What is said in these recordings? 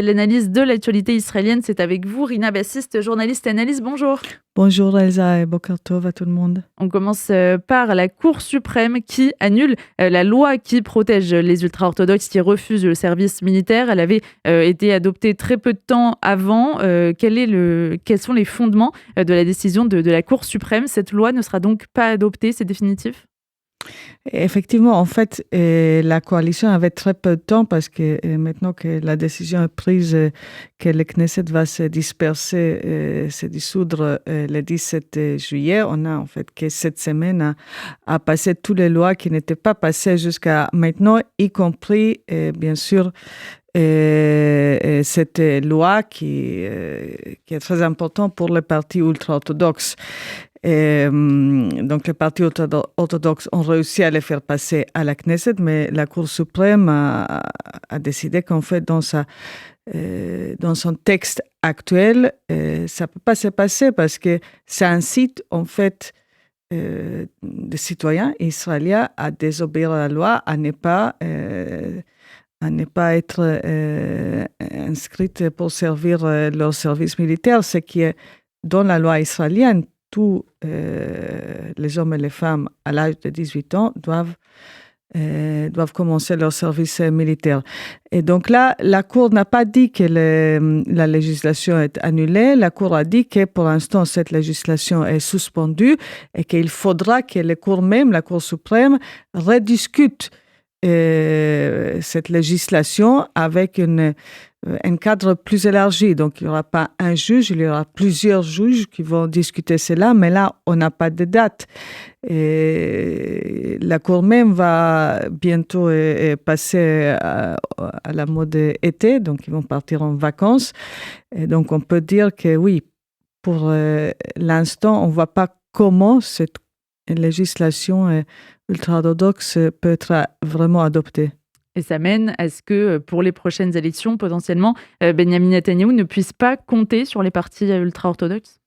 L'analyse de l'actualité israélienne, c'est avec vous, Rina Bassiste, journaliste et analyste. Bonjour. Bonjour Elsa et Boker Tov à tout le monde. On commence par la Cour suprême qui annule la loi qui protège les ultra-orthodoxes qui refusent le service militaire. Elle avait été adoptée très peu de temps avant. Quels sont les fondements de la décision de la Cour suprême? Cette loi ne sera donc pas adoptée, c'est définitif? Effectivement, en fait, la coalition avait très peu de temps parce que maintenant que la décision est prise, que le Knesset va se disperser, se dissoudre le 17 juillet, on a en fait que cette semaine à passer toutes les lois qui n'étaient pas passées jusqu'à maintenant, y compris, bien sûr, cette loi qui est très importante pour les partis ultra-orthodoxes. Donc les partis orthodoxes ont réussi à les faire passer à la Knesset, mais la Cour suprême a décidé qu'en fait dans son texte actuel, ça ne peut pas se passer parce que ça incite en fait des citoyens israéliens à désobéir à la loi, à ne pas être inscrites pour servir leur service militaire, ce qui est dans la loi israélienne. Tous les hommes et les femmes à l'âge de 18 ans doivent commencer leur service militaire. Et donc là, la Cour n'a pas dit que la législation est annulée. La Cour a dit que pour l'instant, cette législation est suspendue et qu'il faudra que la Cour suprême, rediscute cette législation avec un cadre plus élargi. Donc, il n'y aura pas un juge, il y aura plusieurs juges qui vont discuter cela, mais là, on n'a pas de date. Et la Cour même va bientôt passer à la mode été, donc ils vont partir en vacances. Et donc, on peut dire que oui, pour l'instant, on ne voit pas comment cette législation ultra-orthodoxe peut être vraiment adoptée. Et ça mène à ce que pour les prochaines élections, potentiellement, Benjamin Netanyahou ne puisse pas compter sur les partis ultra-orthodoxes?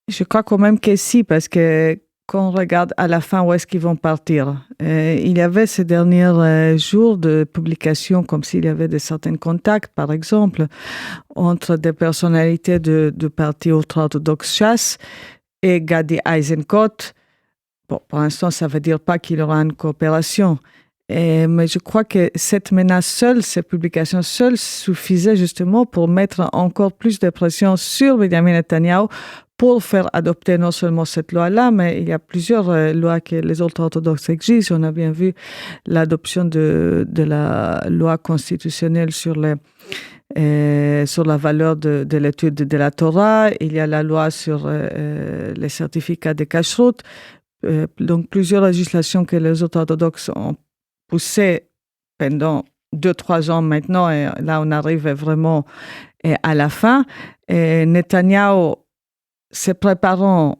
Je crois quand même que si, parce que quand on regarde à la fin où est-ce qu'ils vont partir, il y avait ces derniers jours de publications comme s'il y avait de certains contacts, par exemple, entre des personnalités de partis ultra-orthodoxes Shas et Gadi Eisenkot. Bon, pour l'instant, ça ne veut dire pas qu'il y aura une coopération. Mais je crois que cette menace seule, cette publication seule, suffisait justement pour mettre encore plus de pression sur Benjamin Netanyahou pour faire adopter non seulement cette loi-là, mais il y a plusieurs lois que les ultra-orthodoxes exigent. On a bien vu l'adoption de la loi constitutionnelle sur la valeur de l'étude de la Torah. Il y a la loi sur les certificats de kashrut. Donc plusieurs législations que les ultra-orthodoxes ont poussé pendant 2-3 ans maintenant, et là on arrive vraiment à la fin. Et Netanyahou se préparant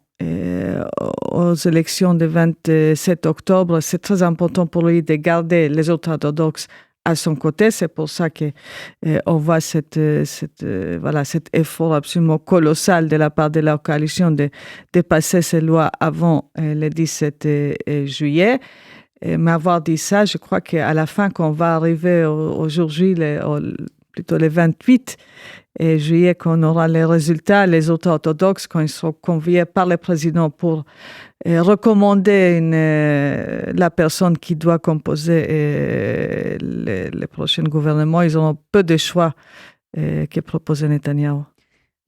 aux élections du 27 octobre, c'est très important pour lui de garder les ultra-orthodoxes à son côté. C'est pour ça qu'on voit cet effort absolument colossal de la part de la coalition de passer ces lois avant le 17 juillet. Mais avoir dit ça, je crois qu'à la fin, quand on va arriver aujourd'hui, plutôt le 28 juillet, quand on aura les résultats, les ultra-orthodoxes, quand ils seront conviés par le président pour recommander la personne qui doit composer le prochain gouvernement, ils auront peu de choix que proposer Netanyahou.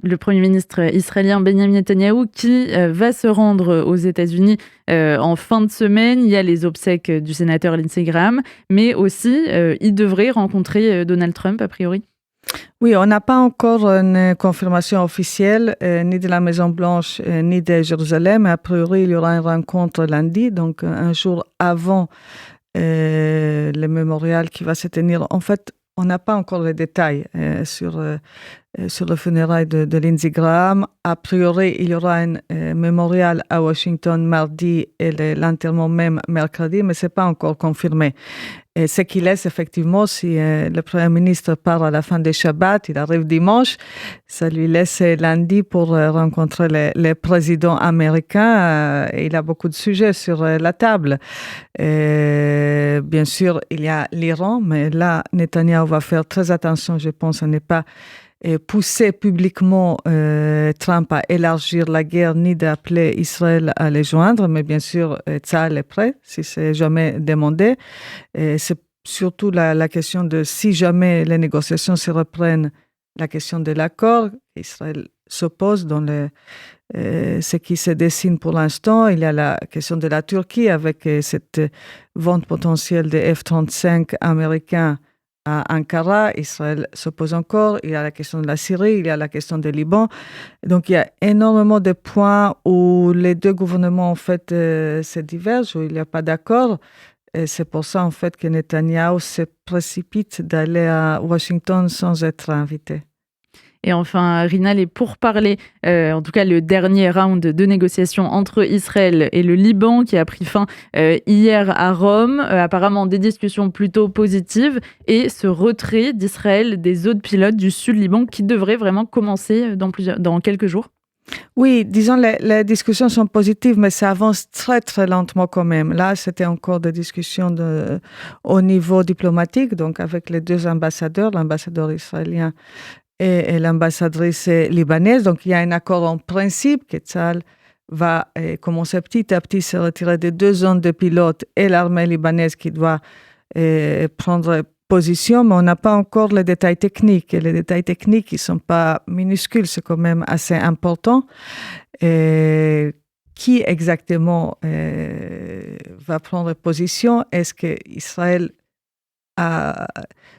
Le Premier ministre israélien Benjamin Netanyahou qui va se rendre aux États-Unis en fin de semaine. Il y a les obsèques du sénateur Lindsey Graham, mais aussi il devrait rencontrer Donald Trump a priori. Oui, on n'a pas encore une confirmation officielle, ni de la Maison-Blanche, ni de Jérusalem. A priori, il y aura une rencontre lundi, donc un jour avant le mémorial qui va se tenir. En fait, on n'a pas encore les détails sur sur le funérailles de Lindsey Graham. A priori, il y aura un mémorial à Washington mardi et l'enterrement même mercredi, mais c'est pas encore confirmé. Et ce qui laisse effectivement, si le Premier ministre part à la fin des Shabbat, il arrive dimanche, ça lui laisse lundi pour rencontrer les présidents américains. Il a beaucoup de sujets sur la table. Et bien sûr, il y a l'Iran, mais là, Netanyahou va faire très attention, je pense, à ne pas pousser publiquement Trump à élargir la guerre ni d'appeler Israël à les joindre, mais bien sûr, Tzahal est prêt si c'est jamais demandé. Et c'est surtout la question de si jamais les négociations se reprennent, la question de l'accord. Israël s'oppose dans ce qui se dessine pour l'instant. Il y a la question de la Turquie avec cette vente potentielle des F-35 américains à Ankara. Israël s'oppose encore. Il y a la question de la Syrie, il y a la question du Liban. Donc, il y a énormément de points où les deux gouvernements, en fait, se divergent, où il n'y a pas d'accord. Et c'est pour ça, en fait, que Netanyahou se précipite d'aller à Washington sans être invité. Et enfin, Rina, les pourparlers, en tout cas le dernier round de négociations entre Israël et le Liban qui a pris fin hier à Rome. Apparemment des discussions plutôt positives et ce retrait d'Israël des autres pilotes du Sud-Liban qui devrait vraiment commencer dans quelques jours. Oui, disons, les discussions sont positives, mais ça avance très, très lentement quand même. Là, c'était encore des discussions au niveau diplomatique, donc avec les deux ambassadeurs, l'ambassadeur israélien et l'ambassadrice libanaise. Donc, il y a un accord en principe que Tzahal va commencer petit à petit se retirer des 2 zones de pilotes et l'armée libanaise qui doit prendre position, mais on n'a pas encore les détails techniques. Et les détails techniques, ils ne sont pas minuscules, c'est quand même assez important. Et qui exactement va prendre position? Est-ce qu'Israël a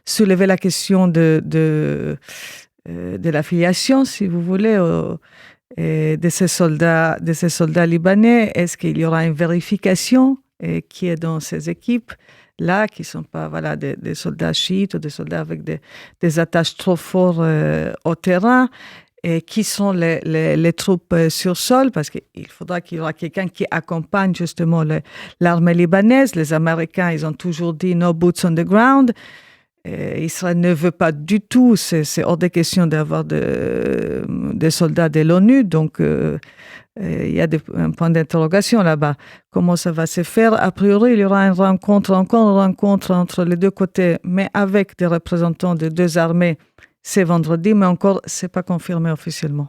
soulevé la question de l'affiliation, si vous voulez, de ces soldats libanais? Est-ce qu'il y aura une vérification qui est dans ces équipes là, qui ne sont pas des soldats chiites ou des soldats avec des attaches trop fortes au terrain? Et qui sont les troupes sur sol, parce qu'il faudra qu'il y aura quelqu'un qui accompagne justement l'armée libanaise. Les Américains, ils ont toujours dit « no boots on the ground ». Israël ne veut pas du tout, c'est hors de question d'avoir des soldats de l'ONU, donc il y a un point d'interrogation là-bas. Comment ça va se faire? A priori, il y aura une rencontre entre les deux côtés, mais avec des représentants des deux armées, c'est vendredi, mais encore, ce n'est pas confirmé officiellement.